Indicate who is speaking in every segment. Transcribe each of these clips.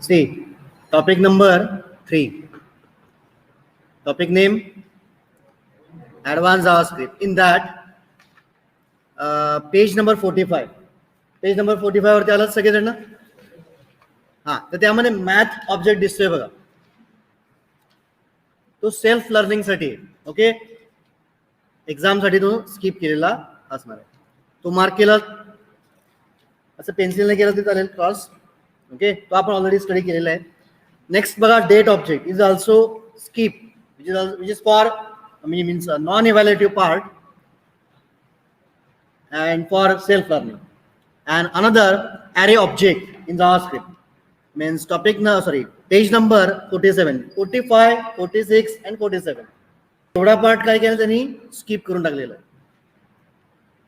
Speaker 1: See, topic number 3. Topic name, Advanced JavaScript. In that, page number 45. Page number 45 वरती आलात सगळेजण ना. हा, तर त्यामध्ये मॅथ ऑब्जेक्ट दिसतोय बघा, तो सेल्फ लर्निंग साठी. ओके, एक्झाम साठी तो स्किप केलेला असणार आहे. तो मार्क केला, असं पेन्सिलने केलं तरी चालेल, क्रॉस. ओके, तो आपण ऑलरेडी स्टडी केलेला आहे. नेक्स्ट बघा, date object is also skip, which is for means non evaluative part and for self learning. And another array object in JavaScript means page number 47, 45, 46 and 47. थोडा part काय केलं त्यांनी skip करून टाकलेला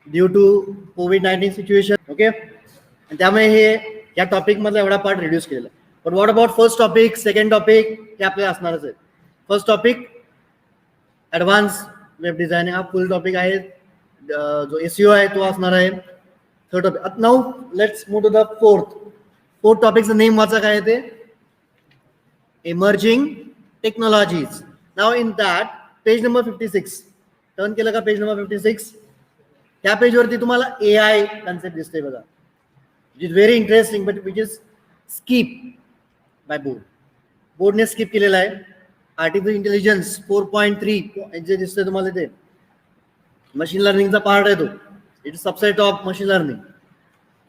Speaker 1: due to कोविड-19 situation. Okay, आणि त्यामुळे हे या टॉपिक मधला एवढा पार्ट रिड्यूस केलेला. But what about first topic, second topic, हे आपल्याला असणारच आहे. First topic advance web designing, हा फुल टॉपिक आहे. जो एसईओ आहे तो असणार आहे. Third topic. Now let's move to the fourth टॉपिकचं नेम वाचा, काय आहे ते, emerging technologies. Now in that page number 56 turn केलं का, पेज नंबर 56, त्या पेजवरती तुम्हाला AI कन्सेप्ट दिसते बघा, which is very interesting but which is skip by बोर्डने स्किप केलेला आहे. आर्टिफिशियल इंटेलिजन्स 4.3 जे दिसतंय तुम्हाला ते मशीन लर्निंगचा पार्ट आहे, तो it is subset of machine learning.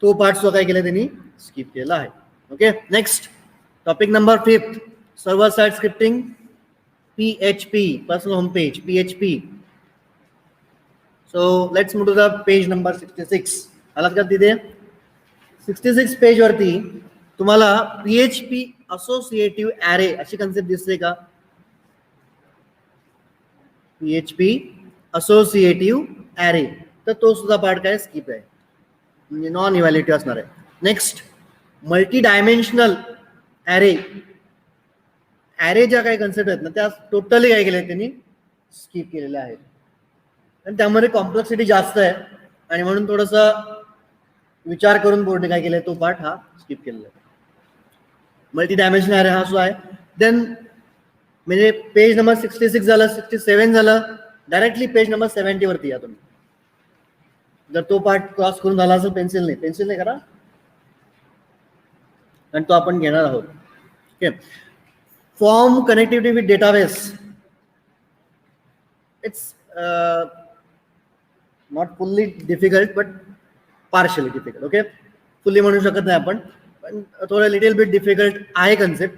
Speaker 1: तो पार्ट काय केला त्यांनी स्किप केला आहे. Okay, next topic number 5, server side scripting, PHP, personal home page, PHP. So let's move to the page number 66. आलात का तिथे 66 पेज वरती तुम्हाला PHP असोसिएटिव्ह ॲरे अशी कन्सेप्ट दिसते का? PHP असोसिएटिव्ह ॲरे, तर तो सुद्धा पार्ट काय स्किप आहे, म्हणजे नॉन इव्हॅल्युएटिव्ह असणार आहे. नेक्स्ट मल्टी डायमेन्शनल ॲरे ज्या काही कन्सेप्ट आहेत ना, त्या टोटली काय केल्या त्यांनी स्किप केलेल्या आहेत. आणि त्यामध्ये कॉम्प्लेक्सिटी जास्त आहे आणि म्हणून थोडासा विचार करून बोर्डने काय केलंय, तो पार्ट हा स्किप केलेला आहे. मल्टी डायमेन्शनल ॲरे हा जो आहे. देन म्हणजे पेज नंबर 66 झालं, 67 झालं, डायरेक्टली पेज नंबर 70 वरती या तुम्ही. जर तो पार्ट क्रॉस करून झाला असेल पेन्सिलने करा, आणि तो आपण घेणार आहोत. Okay, form connectivity with database. It's not fully difficult but partially difficult. Okay, fully म्हणू शकत नाही आपण, पण थोडं लिटिल बिट डिफिकल्ट आहे कन्सेप्ट.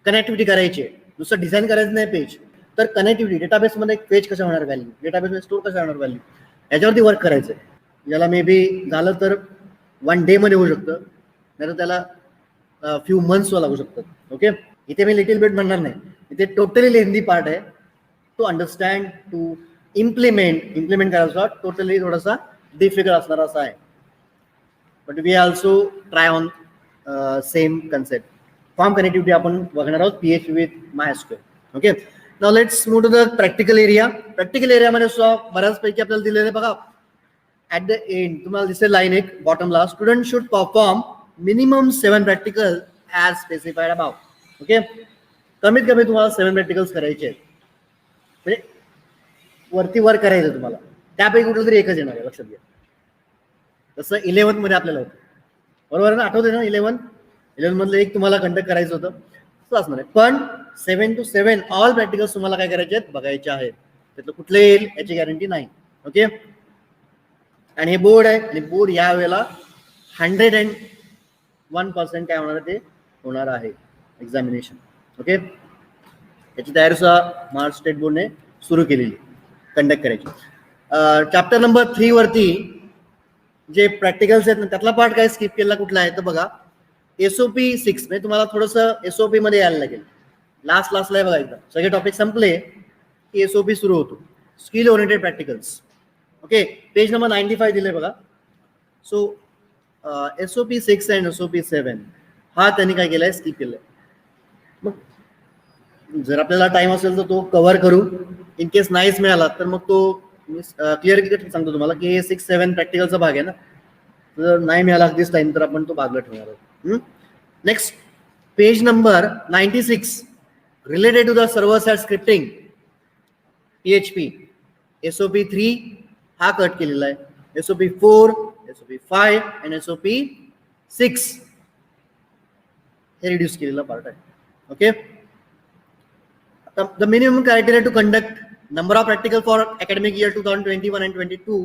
Speaker 1: कनेक्टिव्हिटी करायची आहे, नुसतं डिझाईन करायचं नाही पेज, तर कनेक्टिव्हिटी डेटाबेसमध्ये पेज कशा होणार, व्हॅल्यू डेटाबेसमध्ये स्टोर कशा होणार व्हॅल्यू, याच्यावरती वर्क करायचं आहे. याला मे बी झालं तर 1 डे मध्ये होऊ शकतं, नाही तर त्याला फ्यू मंथ्स लागू शकतात. ओके, इथे मी लिटिल बिट म्हणणार नाही, इथे टोटली लेंदी पार्ट आहे. टू अंडरस्टँड, टू इम्प्लिमेंट करायचा टोटली थोडासा डिफिकल्ट असणार असा आहे. But we also try on same concept. Form connectivity आपण बघणार आहोत PHP with MySQL. Okay, now let's move to the practical area. Practical एरियामध्ये बऱ्याचपैकी आपल्याला दिलेले बघा, ऍट द एंड तुम्हाला दिसेल लाईन एक बॉटमला, student should perform minimum 7 practical as specified about. Okay, कमीत कमी तुम्हाला 7 प्रॅक्टिकल्स करायचे आहेत, म्हणजे वरती वर्क करायचं तुम्हाला. त्यापैकी कुठलं तरी एकच येणार आहे, लक्षात घ्या. तसं 11th मध्ये आपल्याला होतं, बरोबर ना, आठवते ना, 11 मधलं एक तुम्हाला कंडक्ट करायचं होतं, असं असणार आहे. पण 7 to 7 ऑल प्रॅक्टिकल्स तुम्हाला काय करायचे आहेत, बघायचे आहेत. त्यातलं कुठले येईल याची गॅरंटी नाही. ओके, आणि हे बोर्ड आहे, आणि बोर्ड या वेळेला 101% काय होणार आहे, ते होणार आहे एक्झामिनेशन. ओके, याची तयारी सुद्धा महाराष्ट्र स्टेट बोर्डने सुरू केलेली कंडक्ट करायची. चॅप्टर नंबर 3 वरती जे प्रॅक्टिकल्स आहेत ना, त्यातला पार्ट काय स्किप केलेला कुठला आहे तर बघा, SOP 6. म्हणजे तुम्हाला थोडंसं SOP मध्ये यायला लागेल. लास्टला आहे बघा, एकदा सगळे टॉपिक संपले की SOP सुरू होतो, skill oriented practicals. Okay, page number 95 दिले बघा. सो SOP 6 अँड SOP 7 हा त्यांनी काय केलाय, स्किप केलाय. मग जर आपल्याला टाइम असेल तर तो कव्हर करू, इन केस नाहीच मिळाला तर मग तो क्लिअर सांगतो तुम्हाला की हे 6-7 प्रॅक्टिकलचा भाग आहे ना, जर नाही मिळाला अगदीच टाइम तर आपण तो बाजूला ठेवणार आहोत. Next page number 96 related to the server side scripting PHP SOP 3 हा कट केलेला आहे, SOP 4, SOP 5 and SOP 6 हे रिड्यूस केलेला पार्ट आहे. Okay, the minimum criteria to conduct number of practical for academic year 2021 and 22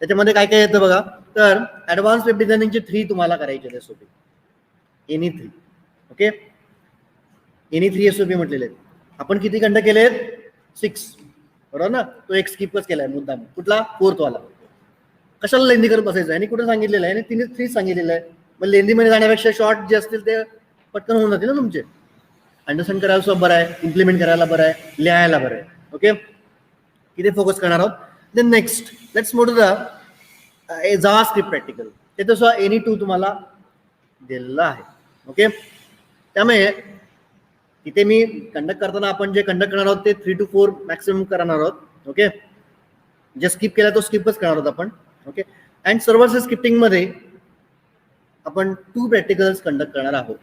Speaker 1: त्याच्यामध्ये काय काय येतं बघा. तर ऍडव्हान्स वेब डिझायनिंगचे 3 तुम्हाला करायचे आहेत SOP, any 3. Okay, any 3 SOP म्हटलेले आहेत. आपण किती कंडक्ट केले आहेत? 6, बरोबर ना. तो एक स्किपच केलाय मुद्दाम. कुठला? 4th वाला. कशाला लेंदी करत बसायचं? आणि कुठे सांगितलेलं आहे? आणि तिने 3 सांगितलेलं आहे. मग लेंदीमध्ये जाण्यापेक्षा शॉर्ट जे असतील ते पटकन होऊन जातील ना तुमचे. अंडरस्टँड करायला सोपं बरं आहे, इम्प्लिमेंट करायला बरं आहे, लिहायला बरं आहे. ओके, किती फोकस करणार आहोत. Then next let's move to the JavaScript practical. ते तसं एनी 2 तुम्हाला दिलेलं आहे. ओके, त्यामुळे तिथे मी कंडक्ट करताना आपण जे कंडक्ट करणार आहोत ते 3 to 4 मॅक्सिमम करणार आहोत. ओके, जे स्किप केला तो स्किपच करणार आहोत आपण. Okay, and server side scripting मध्ये आपण 2 प्रॅक्टिकल्स कंडक्ट करणार आहोत.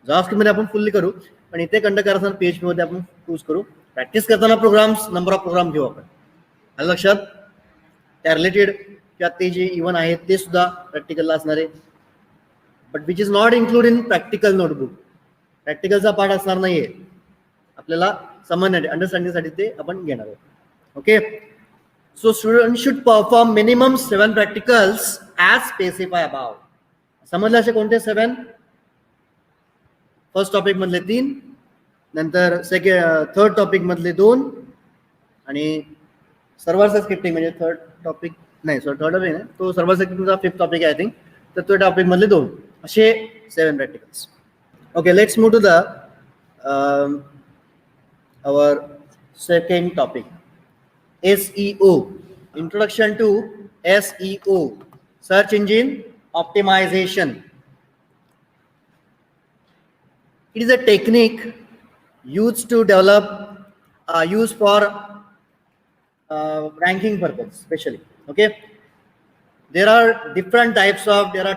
Speaker 1: जावा स्क्रिप्ट मध्ये आपण फुल्ली करू, पण इथे कंडक्ट करताना PHP मध्ये आपण चूज करू. प्रॅक्टिस करताना प्रोग्राम्स, नंबर ऑफ प्रोग्राम घेऊ आपण. आलं लक्षात? त्या रिलेटेड किंवा ते जे इव्हन आहेत ते सुद्धा प्रॅक्टिकलला असणार आहे, but which is not include in practical notebook. प्रॅक्टिकलचा पार्ट असणार नाहीये, आपल्याला समजण्यासाठी, अंडरस्टँडिंगसाठी ते आपण घेणार आहोत. Okay, so student should perform minimum 7 practicals as specify above. समजलं असे कोणते 7? फर्स्ट टॉपिक मधले 3, नंतर थर्ड टॉपिक मधले 2, आणि सर्व्हर साइड स्क्रिप्टिंग म्हणजे थर्ड टॉपिक नाही, थर्ड टॉपिक नाही, तो सर्व्हर साइड स्क्रिप्टिंगचा 5th टॉपिक आहे आय थिंक. तर तो टॉपिक मधले 2, असे 7 practicals. Okay, let's move to the our second topic, SEO. Introduction to SEO, search engine optimization. It is a technique used to develop, used for ranking purpose, especially. Okay, there are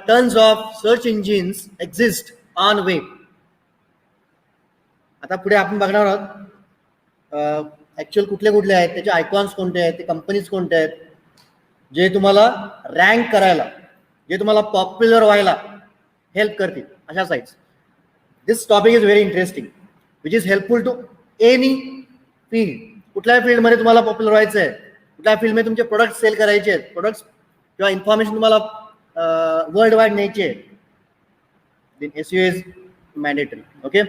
Speaker 1: tons of search engines exist on web. आता पुढे आपण बघणार आहोत actual कुठले आहेत, त्याचे icons कोणते आहेत, ते कंपनीज कोणते आहेत, जे तुम्हाला रँक करायला, जे तुम्हाला पॉप्युलर व्हायला हेल्प करतील, अशा sites. This topic is very interesting, which is helpful to any field. कुठल्याही फील्डमध्ये तुम्हाला पॉप्युलर व्हायचं आहे, कुठल्या फील्डमध्ये तुमचे प्रोडक्ट सेल करायचे आहेत, प्रोडक्ट्स किंवा इन्फॉर्मेशन तुम्हाला वर्ल्ड वाईड न्यायची आहे, then SEO is mandatory. Okay,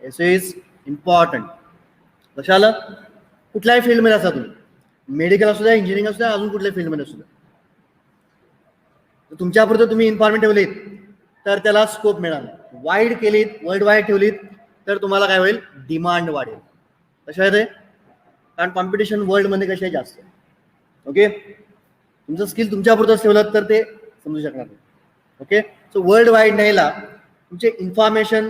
Speaker 1: SEO is important. लक्षात आलं? कुठल्याही फील्डमध्ये असा तुम्ही, मेडिकल असू द्या, इंजिनिअरिंग असू द्या, अजून कुठल्या फील्डमध्ये असू द्या, तुमच्यापुरतं तुम्ही इन्फॉर्मेशन ठेवलीत तर त्याला स्कोप मिळणार. वाईड केलीत, वर्ल्ड वाईड ठेवलीत तर तुम्हाला काय होईल? डिमांड वाढेल. कशा आहे ते? कारण कॉम्पिटिशन वर्ल्डमध्ये कशा जास्त. ओके, तुमचं स्किल तुमच्यापुरतं ठेवलं तर ते समजू शकणार नाही. ओके, सो वर्ल्ड वाईड न्यायला तुमचे information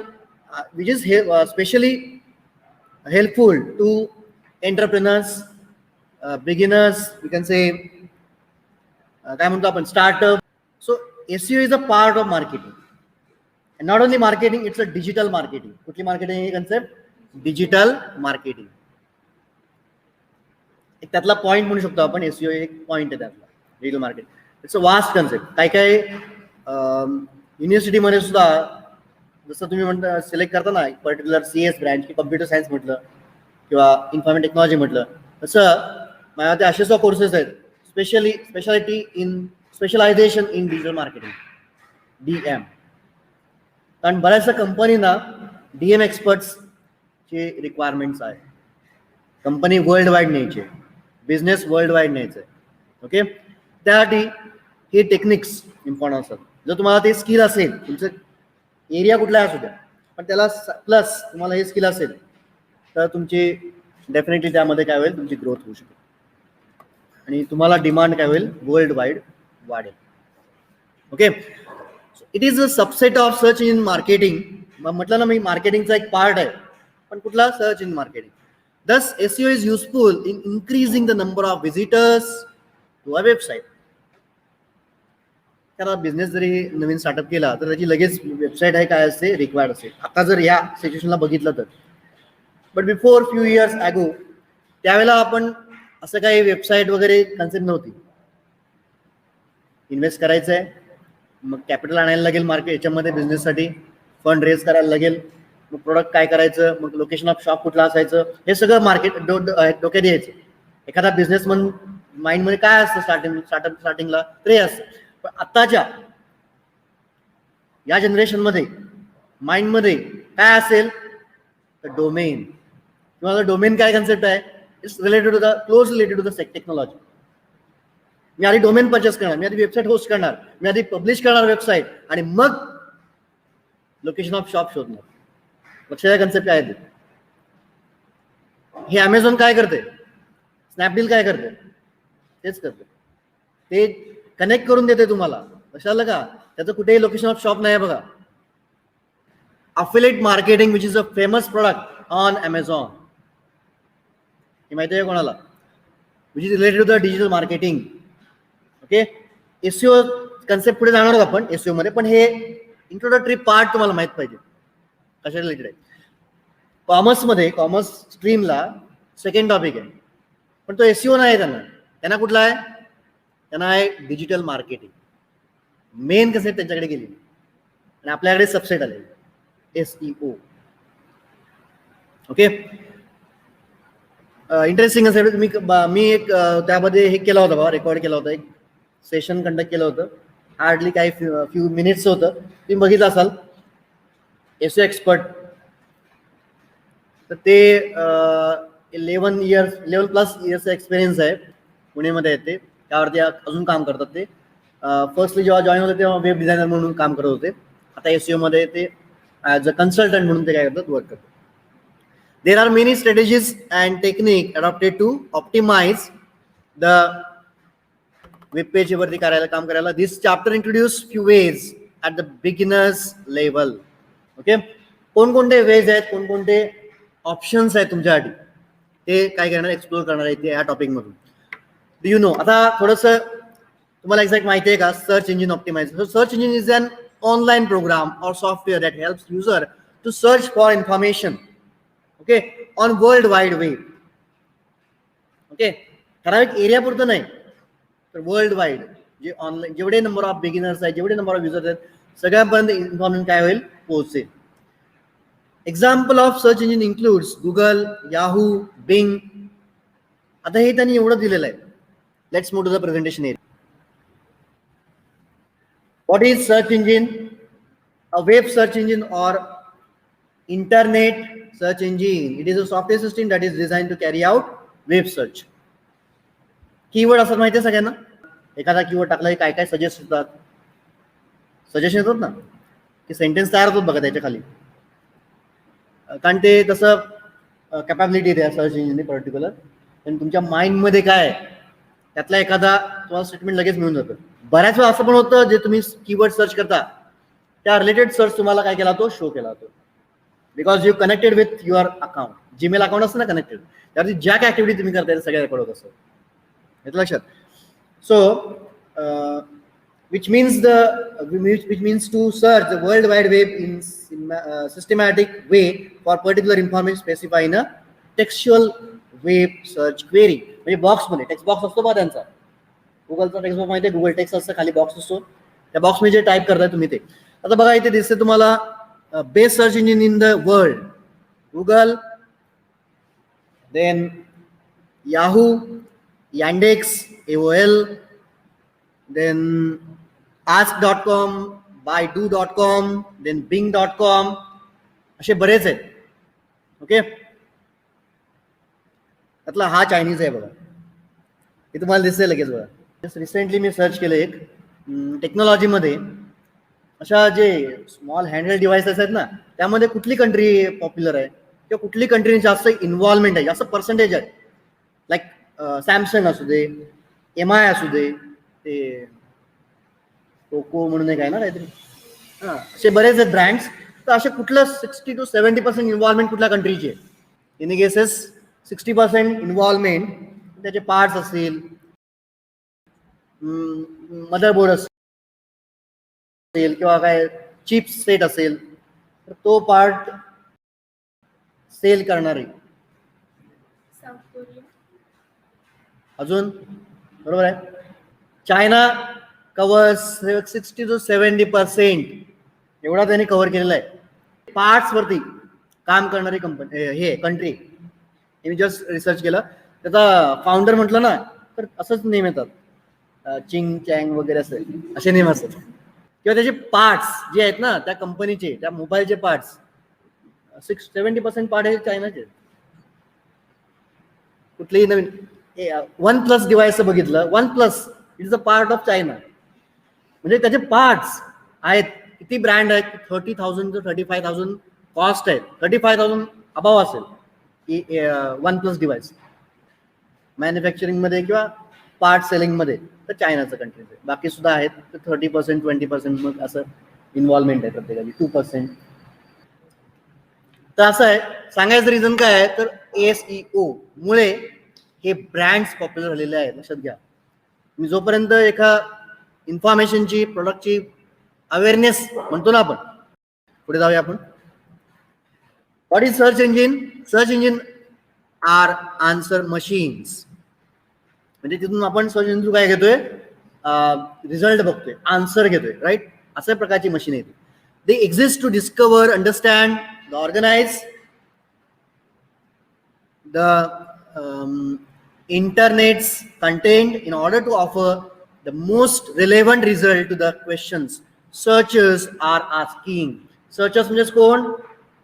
Speaker 1: which is specially helpful to entrepreneurs, beginners, we can say काय म्हणतो आपण, startup. So SEO is a part of marketing, and not only marketing, it's a digital marketing. कुठली marketing ही concept? Digital marketing. एक त्यातला point म्हणू शकतो आपण. SEO एक पॉइंट आहे त्यातला, digital marketing. It's a vast concept. काय काय युनिव्हर्सिटीमध्ये सुद्धा जसं तुम्ही म्हणता सिलेक्ट करता ना पर्टिक्युलर CS ब्रँच की कम्प्युटर सायन्स म्हटलं किंवा इन्फॉर्मेशन टेक्नॉलॉजी म्हटलं, तसं माझ्या ते असे सुद्धा कोर्सेस आहेत, specialization in digital marketing, DM. कारण बऱ्याचशा कंपनीना DM एक्सपर्ट्सचे रिक्वायरमेंट्स आहे. कंपनी वर्ल्ड वाईड न्यायची आहे, बिझनेस वर्ल्ड वाईड न्यायचं आहे. ओके, त्यासाठी हे टेक्निक्स इम्पॉर्टंट असतात. जर तुम्हाला ते स्किल असेल, तुमचं एरिया कुठला असू द्या, पण त्याला प्लस तुम्हाला हे स्किल असेल तर तुमची डेफिनेटली त्यामध्ये काय होईल? तुमची ग्रोथ होऊ शकेल आणि तुम्हाला डिमांड काय होईल? वर्ल्ड वाईड वाढेल. Okay, it is a subset of search engine marketing. म्हटलं ना मी, मार्केटिंगचा एक पार्ट आहे, पण कुठला? Search engine marketing. Thus, SEO is useful in increasing the number of visitors to a website. त्याला बिझनेस जरी नवीन स्टार्टअप केला तर त्याची लगेच वेबसाईट आहे काय असते रिक्वायर्ड असते, आता जर या सिच्युएशनला बघितलं तर. But before few years ago त्यावेळेला आपण असं काही वेबसाईट वगैरे कन्सेप्ट नव्हती. इन्व्हेस्ट करायचं आहे, मग कॅपिटल आणायला लागेल मार्केट याच्यामध्ये बिझनेससाठी, फंड रेज करायला लागेल, मग प्रोडक्ट काय करायचं, मग लोकेशन ऑफ शॉप कुठलं असायचं, हे सगळं मार्केट डोक्यात यायचं. एखादा बिझनेसमन माइंडमध्ये काय असतं स्टार्टिंगला तर हे असतं. पण आत्ताच्या या जनरेशनमध्ये माइंडमध्ये काय असेल तर डोमेन, किंवा डोमेन काय कन्सेप्ट आहे, it's related to the close related to the technology. मी आधी डोमेन परचेस करणार, मी आधी वेबसाईट होस्ट करणार, मी आधी पब्लिश करणार वेबसाईट, आणि मग लोकेशन ऑफ शॉप शोधणार. लक्षात कन्सेप्ट काय आहे ते. हे अमेझॉन काय करते, स्नॅपडील काय करते, तेच करते. ते कनेक्ट करून देते तुम्हाला. लक्षात का, त्याचं कुठेही लोकेशन ऑफ शॉप नाही बघा. Affiliate marketing which is a famous product on Amazon, हे माहिती आहे कोणाला, which is related to the digital marketing. Okay, SEO concept पुढे जाणार आहोत आपण एसईओ मध्ये, पण हे इंट्रोडक्टरी पार्ट तुम्हाला माहित पाहिजे कशा रिलेटेड आहे. कॉमर्समध्ये, कॉमर्स स्ट्रीमला सेकंड टॉपिक आहे, पण तो एसईओ नाही आहे. त्यांना कुठला आहे, त्यांना आहे डिजिटल मार्केटिंग. मेन कन्सेप्ट त्यांच्याकडे गेली आणि आपल्याकडे सबसेट आले एसईओ. Okay, interesting concept. मी एक त्यामध्ये हे केला होता बाबा, रेकॉर्ड केला होता, एक सेशन कंडक्ट केलं होतं, हार्डली काही फ्यू मिनिट्स होतं, तुम्ही बघितलं असाल. एसईओ एक्सपर्ट, तर ते 11+ इयर्सचा एक्सपिरियन्स आहे, पुणेमध्ये आहे ते, त्यावरती अजून काम करतात. ते फर्स्टली जेव्हा जॉईन होते तेव्हा वेब डिझायनर म्हणून काम करत होते, आता एसईओ मध्ये ते ॲज अ कन्सल्टंट म्हणून ते काय करतात, वर्क करतात. There are many strategies and technique adopted to optimize the web page वरती काम करायला. This chapter introduce few ways at the beginners level. Okay, कोणकोणते वेज आहेत, कोणकोणते ऑप्शन्स आहेत तुमच्यासाठी, ते काय करणार, एक्सप्लोर करणार आहे ते या टॉपिक मधून. डू यू नो, आता थोडंसं तुम्हाला एक्झॅक्ट माहिती आहे का, search engine optimization. Search engine is an online program or software that helps user to search for information, okay, on world wide web. Okay, ठराविक एरिया पुरतं नाही, तर वर्ल्ड वाईड जे ऑनलाईन जेवढे नंबर ऑफ बिगिनर्स आहेत, जेवढे number of users आहेत, सगळ्यांपर्यंत इन्फॉर्मेशन काय होईल, पोहोचेल. Example of search engine includes Google, Yahoo, Bing. आता हे त्यांनी एवढं दिलेलं आहे. Let's move to the presentation area. What is search engine? A web search engine or internet search engine. It is a software system that is designed to carry out web search. Keyword असं माहिती आहे सगळ्यांना, एखादा keyword टाकला काय काय suggest होतात, suggestion येतात ना, की सेंटेन्स तयार होतात बघा त्याच्या खाली, कारण ते तसं कॅपॅबिलिटी द्या सर्च इंजिनने पर्टिक्युलर. पण तुमच्या माइंडमध्ये काय आहे त्यातला एखादा तुम्हाला स्टेटमेंट लगेच मिळून जातं. बऱ्याच वेळा असं पण होतं, जे तुम्ही कीवर्ड सर्च करता त्या रिलेटेड सर्च तुम्हाला काय केला तो शो केला जातो, because you connected with your account. Gmail account असतं ना कनेक्टेड, त्यावरती ज्या काय ऍक्टिव्हिटी तुम्ही करताय सगळ्या रेकॉर्ड होत असतं. येतं लक्षात. So which means to search the world wide web in systematic way for particular information specified in a textual web search query. म्हणजे बॉक्समध्ये टेक्स्ट बॉक्स असतो बघा त्यांचा, गुगलचा टेक्स्ट बॉक्स माहिती आहे, गुगल टेक्स्ट असतं, खाली बॉक्स असतो, त्या बॉक्समध्ये जे टाईप करताय तुम्ही ते. आता बघा इथे दिसते तुम्हाला best search engine in the world, Google, then Yahoo, Yandex, AOL, then ask.com, baidu.com, then bing.com, असे बरेच आहेत. ओके, त्यातला हा चायनीज आहे बघा, हे तुम्हाला दिसतंय लगेच बघा. रिसेंटली मी सर्च केलं एक टेक्नॉलॉजीमध्ये, अशा जे स्मॉल हँडहेल्ड डिव्हाइसेस आहेत ना, त्यामध्ये कुठली कंट्री पॉप्युलर आहे किंवा कुठली कंट्री जास्त इन्व्हॉल्वमेंट आहे, जास्त पर्सेंटेज आहे. लाईक सॅमसंग असू दे, MI असू दे, ते पोको म्हणून एक आहे ना काहीतरी, हां, असे बरेच आहेत ब्रँड्स. तर असे कुठलं 60 to 70% इन्व्हॉल्वमेंट कुठल्या कंट्रीची आहे. इन केसेस 60% इन्व्हॉल्वमेंट त्याचे पार्ट्स असतील, मदरबोर्ड असतील, असेल किंवा काय चिप्स सेट असेल तर तो पार्ट सेल करणारी. अजून बरोबर आहे. चायना कवर्स 60 to 70% एवढा त्यांनी कव्हर केलेला आहे पार्ट्स वरती काम करणारी कंपनी हे कंट्री. मी जस्ट रिसर्च केलं. त्याचा फाउंडर म्हटलं ना तर असंच नेम येतात, चिंग चँग वगैरे असे नेम असतात. किंवा त्याचे पार्ट्स जे आहेत ना त्या कंपनीचे, त्या मोबाईलचे पार्ट्स 70% पार्ट हे चायनाचे. कुठलीही नवीन OnePlus डिव्हाइस बघितलं, OnePlus it is a part of China. म्हणजे त्याचे पार्ट्स आहेत. किती ब्रँड आहेत, 30,000 to 35,000 कॉस्ट आहे. 35,000 अबाव असेल OnePlus डिव्हाइस मॅन्युफॅक्चरिंग मध्ये किंवा पार्ट सेलिंग मध्ये तर चायनाचं कंट्री आहे. बाकी सुद्धा आहेत तर 30% 20% मग असं इन्व्हॉल्वमेंट आहे प्रत्येकाची 2%. तर असं आहे. सांगायचं रिझन काय आहे तर ASEO मुळे हे ब्रँड्स पॉप्युलर झालेले आहेत. लक्षात घ्या. मी जोपर्यंत एका इन्फॉर्मेशनची प्रोडक्टची अवेअरनेस म्हणतो ना आपण, पुढे जाऊया आपण. What is search engine? Search engine R answer machines. म्हणजे तिथून आपण सर्च इंजिन काय घेतोय, रिझल्ट बघतोय, आन्सर घेतोय, राईट. अशा प्रकारची मशीन आहे. They exist to discover, understand, the organize the internet's content in order to offer the most relevant result to the questions searchers are asking. Searchers म्हणजे कोण?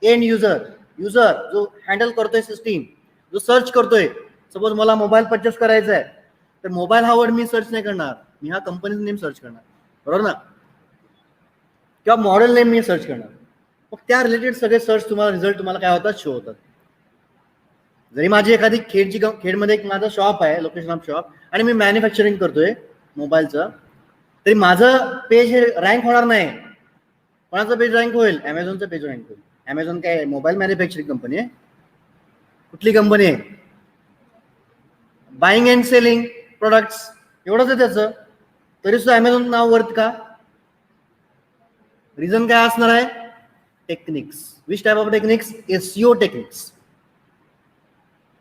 Speaker 1: End user जो handle करतोय system, जो search करतोय. Suppose मला mobile purchase करायचा आहे तर मोबाईल हा वर्ड मी सर्च नाही करणार, मी हा कंपनीचं नेम सर्च करणार, बरोबर ना. किंवा मॉडेल नेम मी सर्च करणार. मग त्या रिलेटेड सगळे सर्च तुम्हाला रिझल्ट तुम्हाला काय होतात, शो होतात. जरी माझी एखादी खेडमध्ये एक माझा शॉप आहे, लोकेशन ऑफ शॉप, आणि मी मॅन्युफॅक्चरिंग करतोय मोबाईलचं, तरी माझं पेज हे रँक होणार नाही. कोणाचं पेज रँक होईल? अमेझॉनचं पेज रँक होईल. अमेझॉन काय मोबाईल मॅन्युफॅक्चरिंग कंपनी आहे? कुठली कंपनी आहे? बाईंग अँड सेलिंग प्रोडक्ट्स, एवढंच आहे त्याचं. तरी सुद्धा अमेझॉन नाव वर्थ का? रिझन काय असणार आहे? Techniques. Which type of techniques? SEO techniques.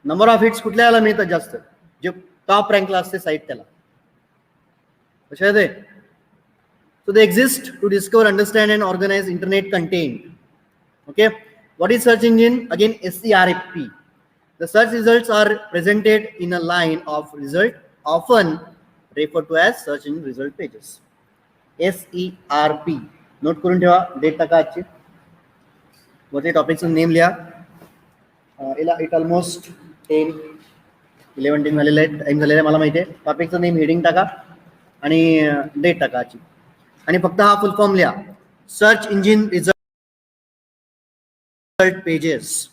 Speaker 1: Number of hits कुठल्याला मिळतात जास्त? जे टॉप रँकला असते साईट त्याला. कशा आहे ते? So they exist to discover, understand and organize internet content. Okay. What is search engine? Again, SERP. The search results are presented in a line of result, often referred to as search engine result pages. SERP. Note करून ठेवा, date टाका आजची. वरती टॉपिकचं name लिहा. It almost 11 झालेलं आहे, time झालेला आहे मला माहिती आहे. टॉपिकचं नेम, हेडिंग टाका आणि डेट टाका आजची. आणि फक्त हा फुल फॉर्म लिहा, search engine result pages.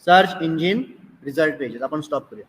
Speaker 1: Search engine result pages. आपण स्टॉप करूया.